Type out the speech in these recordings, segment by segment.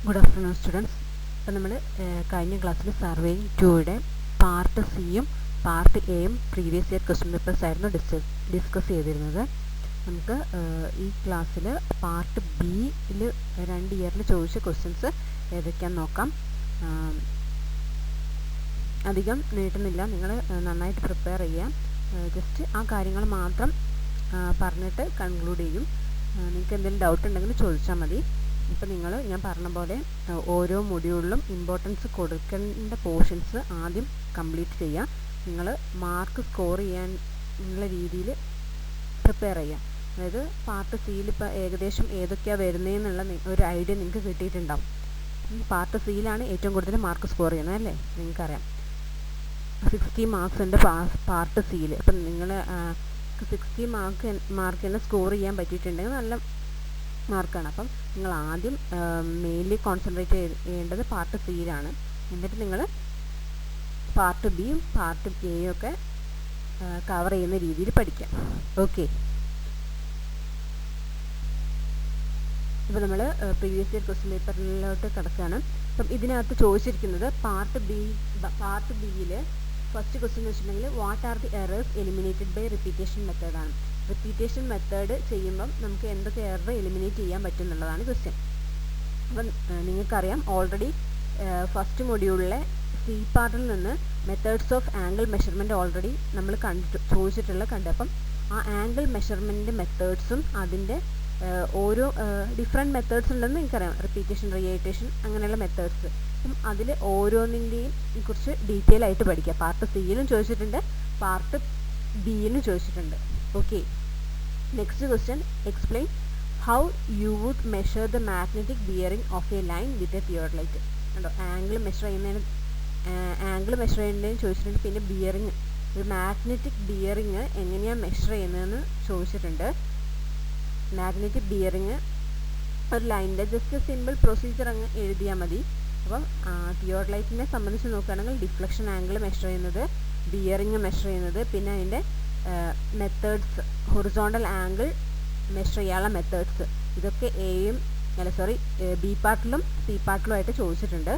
Good afternoon students. അപ്പോൾ നമ്മൾ കഴിഞ്ഞ ക്ലാസ്സിൽ സർവേയിങ് 2യുടെ പാർട്ട് സിയും പാർട്ട് എയും പ്രീവിയസ് ഇയർ ക്വസ്റ്റ്യൻ പേപ്പേഴ്സ് ആയിരുന്നു ഡിസ്കസ് ചെയ്തിരുന്നത്. നമുക്ക് ഈ ക്ലാസ്സിൽ പാർട്ട് ബിയിൽ 2 ഇയറിൽ ചോദിച്ച ക്വസ്റ്റ്യൻസ് ഏതൊക്കെയാണെന്ന് നോക്കാം. അധികം നീട്ടുന്നില്ല, നിങ്ങൾ നന്നായിട്ട് പ്രിപ്പയർ ചെയ്യാം. ജസ്റ്റ് ആ കാര്യങ്ങൾ മാത്രം പറഞ്ഞിട്ട് കൺക്ലൂഡ് ചെയ്യും. നിങ്ങൾക്ക് എന്തെങ്കിലും ഡൗട്ട് ഉണ്ടെങ്കിൽ ചോദിച്ചാൽ മതി. ഇപ്പോൾ ഞാൻ പറഞ്ഞ പോലെ ഓരോ മൊഡ്യൂളിലും ഇമ്പോർട്ടൻസ് കൊടുക്കേണ്ട പോർഷൻസ് ആദ്യം കംപ്ലീറ്റ് ചെയ്യുക. നിങ്ങൾ മാർക്ക് സ്കോർ ചെയ്യാനുള്ള രീതിയിൽ പ്രിപ്പയർ ചെയ്യുക. അതായത് പാർട്ട് സിയിൽ ഇപ്പോൾ ഏകദേശം ഏതൊക്കെയാണ് വരുന്നതെന്നുള്ള ഒരു ഐഡിയ നിങ്ങൾക്ക് കിട്ടിയിട്ടുണ്ടാവും. പാർട്ട് സിയിലാണ് ഏറ്റവും കൂടുതൽ മാർക്ക് സ്കോർ ചെയ്യുന്നത് അല്ലേ, നിങ്ങൾക്കറിയാം. 60 മാർക്സ് ഉണ്ട് പാർട്ട് സിയിൽ. അപ്പം നിങ്ങൾ 60 മാർക്ക് തന്നെ സ്കോർ ചെയ്യാൻ പറ്റിയിട്ടുണ്ടെങ്കിൽ നല്ല മാർക്കാണ്. അപ്പം നിങ്ങൾ ആദ്യം മെയിൻലി കോൺസെൻട്രേറ്റ് ചെയ്യേണ്ടത് പാർട്ട് സിയിലാണ്. എന്നിട്ട് നിങ്ങൾ പാർട്ട് ബിയും പാർട്ട് എയും ഒക്കെ കവർ ചെയ്യുന്ന രീതിയിൽ പഠിക്കാം. ഓക്കെ, ഇപ്പോൾ നമ്മൾ പ്രീവിയസ് ഇയർ ക്വസ്റ്റ്യൻ പേപ്പറിലോട്ട് കിടക്കുകയാണ്. അപ്പം ഇതിനകത്ത് ചോദിച്ചിരിക്കുന്നത് പാർട്ട് ബിയിൽ ഫസ്റ്റ് ക്വസ്റ്റ്യൻ എന്ന് വെച്ചിട്ടുണ്ടെങ്കിൽ what are the errors eliminated by repetition മെത്തേഡാണ്. റിപ്പീറ്റേഷൻ മെത്തേഡ് ചെയ്യുമ്പം നമുക്ക് എന്തൊക്കെ എറർ എലിമിനേറ്റ് ചെയ്യാൻ പറ്റും എന്നുള്ളതാണ് ക്വസ്റ്റ്യൻ. അപ്പം നിങ്ങൾക്കറിയാം, ഓൾറെഡി ഫസ്റ്റ് മൊഡ്യൂളിലെ സി പാർട്ടിൽ നിന്ന് methods of angle measurement already നമ്മൾ ചോദിച്ചിട്ടുള്ള അപ്പം ആ ആംഗിൾ മെഷർമെൻറ്റ് മെത്തേഡ്സും അതിൻ്റെ ഓരോ ഡിഫറെൻറ്റ് മെത്തേഡ്സ് ഉണ്ടെന്ന് നിങ്ങൾക്കറിയാം. റിപ്പീറ്റേഷൻ, റിയേറ്റേഷൻ അങ്ങനെയുള്ള മെത്തേഡ്സ്. അപ്പം അതിൽ ഓരോന്നിൻ്റെയും കുറിച്ച് ഡീറ്റെയിൽ ആയിട്ട് പഠിക്കുക. പാർട്ട് സിയിലും ചോദിച്ചിട്ടുണ്ട്, പാർട്ട് ബിയിലും ചോദിച്ചിട്ടുണ്ട്. Okay, next question, explain how you would measure the magnetic bearing of a line with a theodolite. കണ്ടോ, ആംഗിൾ മെഷർ ചെയ്യുന്നതിന് ചോദിച്ചിട്ടുണ്ട്. പിന്നെ ബിയറിങ്, ഒരു മാഗ്നറ്റിക് ബിയറിങ് എങ്ങനെയാണ് മെഷർ ചെയ്യുന്നതെന്ന് ചോദിച്ചിട്ടുണ്ട്. മാഗ്നറ്റിക് ബിയറിങ് ഒരു ലൈനിൻ്റെ ജസ്റ്റ് സിമ്പിൾ പ്രൊസീജിയർ അങ്ങ് എഴുതിയാൽ മതി. അപ്പം തിയോഡലൈറ്റിനെ സംബന്ധിച്ച് നോക്കുകയാണെങ്കിൽ ഡിഫ്ലക്ഷൻ ആംഗിൾ മെഷർ ചെയ്യുന്നത്, ബിയറിങ് മെഷർ ചെയ്യുന്നത്, പിന്നെ അതിൻ്റെ മെത്തേഡ്സ്, ഹൊറിസോണ്ടൽ ആംഗിൾ മെഷർ ചെയ്യാനുള്ള മെത്തേഡ്സ്, ഇതൊക്കെ ബി പാർട്ടിലും സി പാർട്ടിലും ആയിട്ട് ചോദിച്ചിട്ടുണ്ട്.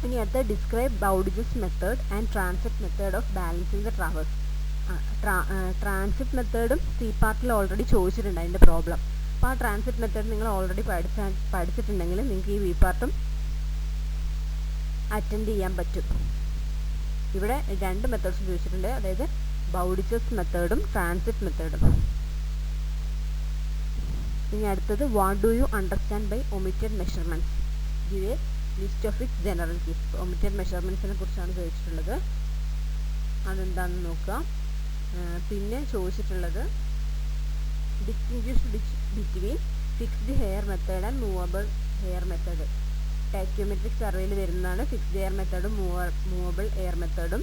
ഇനി അടുത്ത describe Bowditch's method and transit method of balancing the traverse. Transit മെത്തേഡും സി പാർട്ടിൽ ഓൾറെഡി ചോദിച്ചിട്ടുണ്ട് അതിൻ്റെ പ്രോബ്ലം. അപ്പോൾ ആ ട്രാൻസിറ്റ് മെത്തേഡ് നിങ്ങൾ ഓൾറെഡി പഠിച്ചിട്ടുണ്ടെങ്കിൽ നിങ്ങൾക്ക് ഈ ബി പാർട്ടും അറ്റൻഡ് ചെയ്യാൻ പറ്റും. ഇവിടെ 2 മെത്തേഡ്സ് ചോദിച്ചിട്ടുണ്ട്, അതായത് ബൗഡിജസ് മെത്തേഡും ട്രാൻസിറ്റ് മെത്തേഡും. ഇനി അടുത്തത് what do you understand by omitted measurements, give a list of its general case. Omitted മെഷർമെൻറ്റ്സിനെ കുറിച്ചാണ് ചോദിച്ചിട്ടുള്ളത്, അതെന്താണെന്ന് നോക്കുക. പിന്നെ ചോദിച്ചിട്ടുള്ളത് distinguish between fixed hair method and movable hair method. Tacheometric സർവേയിൽ വരുന്നതാണ് ഫിക്സ്ഡ് ഹെയർ മെത്തേഡും മൂവബിൾ ഹെയർ മെത്തേഡും.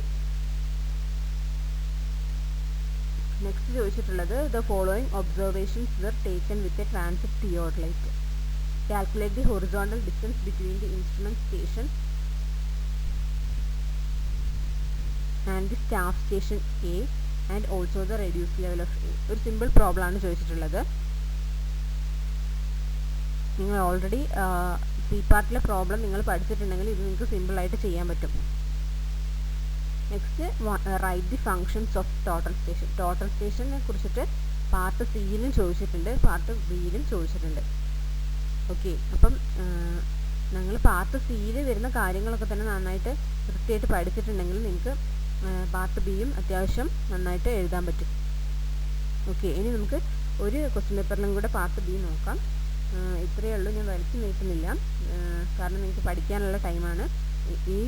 നെക്സ്റ്റ് ചോദിച്ചിട്ടുള്ളത് the following observations were taken with a transit theodolite. Calculate the horizontal distance between the instrument station and the staff station A and also the reduce level of A. ഒരു simple problem ആണ് ചോദിച്ചിട്ടുള്ളത്. നിങ്ങൾ already C പാർട്ടിലെ problem നിങ്ങൾ പഠിച്ചിട്ടുണ്ടെങ്കിൽ ഇത് നിങ്ങൾക്ക് സിമ്പിളായിട്ട് ചെയ്യാൻ പറ്റും. Next, write the functions of total station. Total സ്റ്റേഷനെ കുറിച്ചിട്ട് പാർട്ട് സിയിലും ചോദിച്ചിട്ടുണ്ട്, പാർട്ട് ബിയിലും ചോദിച്ചിട്ടുണ്ട്. ഓക്കെ, അപ്പം നിങ്ങൾ പാർട്ട് സിയിൽ വരുന്ന കാര്യങ്ങളൊക്കെ തന്നെ നന്നായിട്ട് കൃത്യമായിട്ട് പഠിച്ചിട്ടുണ്ടെങ്കിൽ നിങ്ങൾക്ക് പാർട്ട് ബിയും അത്യാവശ്യം നന്നായിട്ട് എഴുതാൻ പറ്റും. ഓക്കെ, ഇനി നമുക്ക് ഒരു ക്വസ്റ്റ്യൻ പേപ്പറിലും കൂടെ പാർട്ട് ബി നോക്കാം. ഇത്രയേ ഉള്ളൂ, ഞാൻ വലിച്ചു നീട്ടുന്നില്ല, കാരണം നിങ്ങൾക്ക് പഠിക്കാനുള്ള ടൈമാണ്. ഈ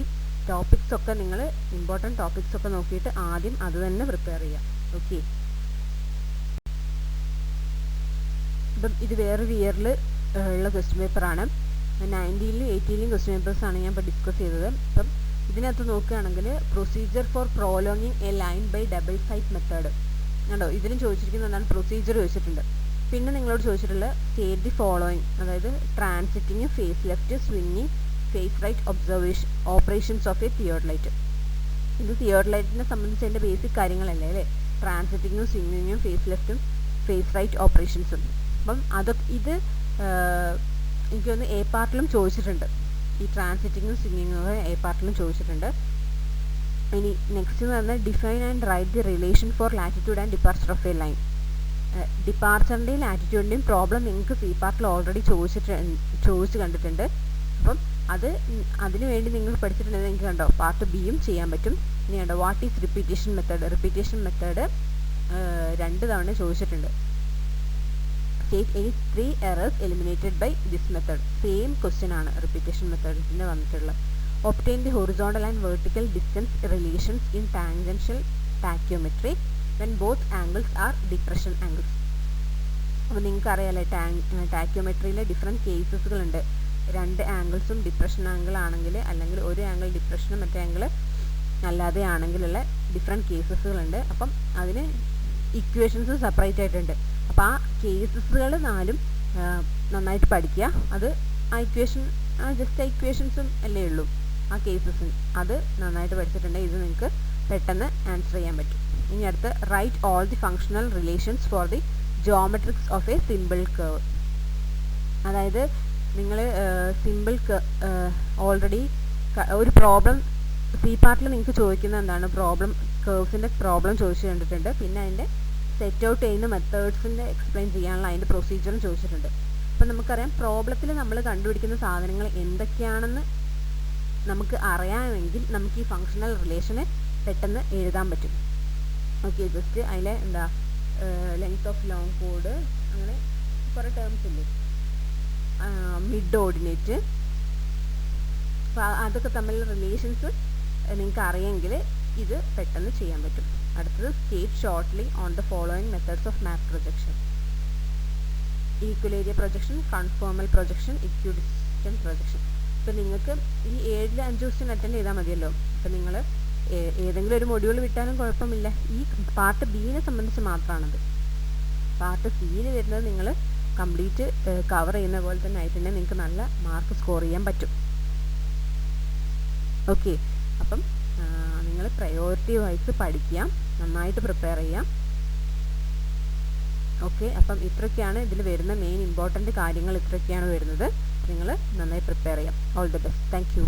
ടോപ്പിക്സൊക്കെ നിങ്ങൾ ഇമ്പോർട്ടൻറ്റ് ടോപ്പിക്സൊക്കെ നോക്കിയിട്ട് ആദ്യം അത് തന്നെ പ്രിപ്പയർ ചെയ്യാം. ഓക്കെ, ഇപ്പം ഇത് വേറൊരു ഇയറിൽ ഉള്ള ക്വസ്റ്റ്യൻ പേപ്പറാണ്. 19ലും 18ലും ക്വസ്റ്റ്യൻ പേപ്പേഴ്സാണ് ഞാൻ ഇപ്പോൾ ഡിസ്കസ് ചെയ്തത്. അപ്പം ഇതിനകത്ത് നോക്കുകയാണെങ്കിൽ procedure for prolonging a line by double sight method കണ്ടോ, ഇതിലും ചോദിച്ചിരിക്കുന്നത് എന്താണ്, പ്രൊസീജിയർ ചോദിച്ചിട്ടുണ്ട്. പിന്നെ നിങ്ങളോട് ചോദിച്ചിട്ടുള്ള സ്റ്റേറ്റ് ദി ഫോളോയിങ്, അതായത് ട്രാൻസിറ്റിങ്, ഫേസ് ലെഫ്റ്റ്, സ്വിങ്ങിങ്, face right operations of a theodolite. ഇത് തിയോഡലൈറ്റിനെ സംബന്ധിച്ച് അതിൻ്റെ ബേസിക് കാര്യങ്ങളല്ലേ അല്ലേ, ട്രാൻസിറ്റിങ്ങും സ്വിങ്ങിങ്ങും ഫേസ് ലെഫ്റ്റും ഫേസ് റൈറ്റ് ഓപ്പറേഷൻസും. അപ്പം ഇത് എനിക്കൊന്ന് എ പാർട്ടിലും ചോദിച്ചിട്ടുണ്ട്, ഈ ട്രാൻസിറ്റിങ്ങും സ്വിങ്ങിങ്ങും എ പാർട്ടിലും ചോദിച്ചിട്ടുണ്ട്. ഇനി നെക്സ്റ്റ് എന്ന് പറഞ്ഞാൽ define and write the relation for latitude and departure of a line. ഡിപ്പാർച്ചറിൻ്റെയും ലാറ്റിറ്റ്യൂഡിൻ്റെയും പ്രോബ്ലം നിങ്ങൾക്ക് സി പാർട്ടിൽ ഓൾറെഡി ചോദിച്ച് കണ്ടിട്ടുണ്ട്. അപ്പം അതിനു വേണ്ടി നിങ്ങൾ പഠിച്ചിട്ടുണ്ടെങ്കിൽ നിങ്ങൾക്ക് കണ്ടോ പാർട്ട് ബിയും ചെയ്യാൻ പറ്റും. ഇനി കണ്ടോ what is repetition method. Repetition method 2 തവണ ചോദിച്ചിട്ടുണ്ട്. State any 3 errors eliminated by this method. Same question ആണ് റിപ്പീറ്റേഷൻ മെത്തേഡിന് വന്നിട്ടുള്ളത്. Obtain the horizontal and vertical distance relations in tangential tacheometry when both angles are depression angles. അപ്പോൾ നിങ്ങൾക്ക് അറിയാലോ ടാക്യോമെട്രിയിലെ different കേസസുകളുണ്ട്. 2 ആംഗിൾസും ഡിപ്രഷൻ ആംഗിൾ ആണെങ്കിൽ, അല്ലെങ്കിൽ ഒരു ആംഗിൾ ഡിപ്രഷനും മറ്റേ ആംഗിൾ അല്ലാതെ ആണെങ്കിലുള്ള ഡിഫറെൻറ്റ് കേസസുകളുണ്ട്. അപ്പം അതിന് ഇക്വേഷൻസ് സെപ്പറേറ്റ് ആയിട്ടുണ്ട്. അപ്പോൾ ആ കേസസുകൾ 4 നന്നായിട്ട് പഠിക്കുക. അത് ആ ഇക്വേഷൻ ജസ്റ്റ് ഇക്വേഷൻസും അല്ലേ ഉള്ളൂ, ആ കേസസിന് അത് നന്നായിട്ട് പഠിച്ചിട്ടുണ്ടെങ്കിൽ ഇത് നിങ്ങൾക്ക് പെട്ടെന്ന് ആൻസർ ചെയ്യാൻ പറ്റും. ഇനി അടുത്ത് write all the functional relations for the geometrics of a simple curve. അതായത് നിങ്ങൾ സിമ്പിൾ ഓൾറെഡി ഒരു പ്രോബ്ലം സി പാർട്ടിൽ നിങ്ങൾക്ക് ചോദിക്കുന്ന എന്താണ് കേർവ്സിൻ്റെ പ്രോബ്ലം ചോദിച്ചു കണ്ടിട്ടുണ്ട്. പിന്നെ അതിൻ്റെ സെറ്റ് ഔട്ട് ചെയ്യുന്ന മെത്തേഡ്സിൻ്റെ എക്സ്പ്ലെയിൻ ചെയ്യാനുള്ള അതിൻ്റെ പ്രൊസീജിയറും ചോദിച്ചിട്ടുണ്ട്. അപ്പം നമുക്കറിയാം പ്രോബ്ലത്തിൽ നമ്മൾ കണ്ടുപിടിക്കുന്ന സാധനങ്ങൾ എന്തൊക്കെയാണെന്ന് നമുക്ക് അറിയാമെങ്കിൽ നമുക്ക് ഈ ഫങ്ഷണൽ റിലേഷനെ പെട്ടെന്ന് എഴുതാൻ പറ്റും. ഓക്കെ, ജസ്റ്റ് അതിലെ ലെങ്ത് ഓഫ് ലോങ് കോഡ്, അങ്ങനെ കുറേ ടേംസ് ഇല്ലേ, മിഡ് ഓർഡിനേറ്റ്, അപ്പോൾ അതൊക്കെ തമ്മിലുള്ള റിലേഷൻസ് നിങ്ങൾക്ക് അറിയാമെങ്കിൽ ഇത് പെട്ടെന്ന് ചെയ്യാൻ പറ്റും. അടുത്തത് state shortly on the following methods of map projection. Equal area projection, conformal projection, equidistant projection. ഇപ്പോൾ നിങ്ങൾക്ക് ഈ 7-5 ക്വസ്റ്റ്യൻ അറ്റൻഡ് ചെയ്താൽ മതിയല്ലോ. അപ്പോൾ നിങ്ങൾ ഏതെങ്കിലും ഒരു മൊഡ്യൂൾ വിട്ടാലും കുഴപ്പമില്ല. ഈ പാർട്ട് ബിനെ സംബന്ധിച്ച് മാത്രമാണത്. പാർട്ട് സിയിൽ വരുന്നത് നിങ്ങൾ കംപ്ലീറ്റ് കവർ ചെയ്യുന്ന പോലെ തന്നെ ആയിട്ടുണ്ടെങ്കിൽ നിങ്ങൾക്ക് നല്ല മാർക്ക് സ്കോർ ചെയ്യാൻ പറ്റും. ഓക്കെ, അപ്പം നിങ്ങൾ പ്രയോറിറ്റി വൈസ് പഠിക്കുക, നന്നായിട്ട് പ്രിപ്പയർ ചെയ്യാം. ഓക്കെ, അപ്പം ഇത്രയൊക്കെയാണ് ഇതിൽ വരുന്ന മെയിൻ ഇമ്പോർട്ടൻറ്റ് കാര്യങ്ങൾ, ഇത്രയൊക്കെയാണ് വരുന്നത്. നിങ്ങൾ നന്നായി പ്രിപ്പയർ ചെയ്യാം. All the best. Thank you.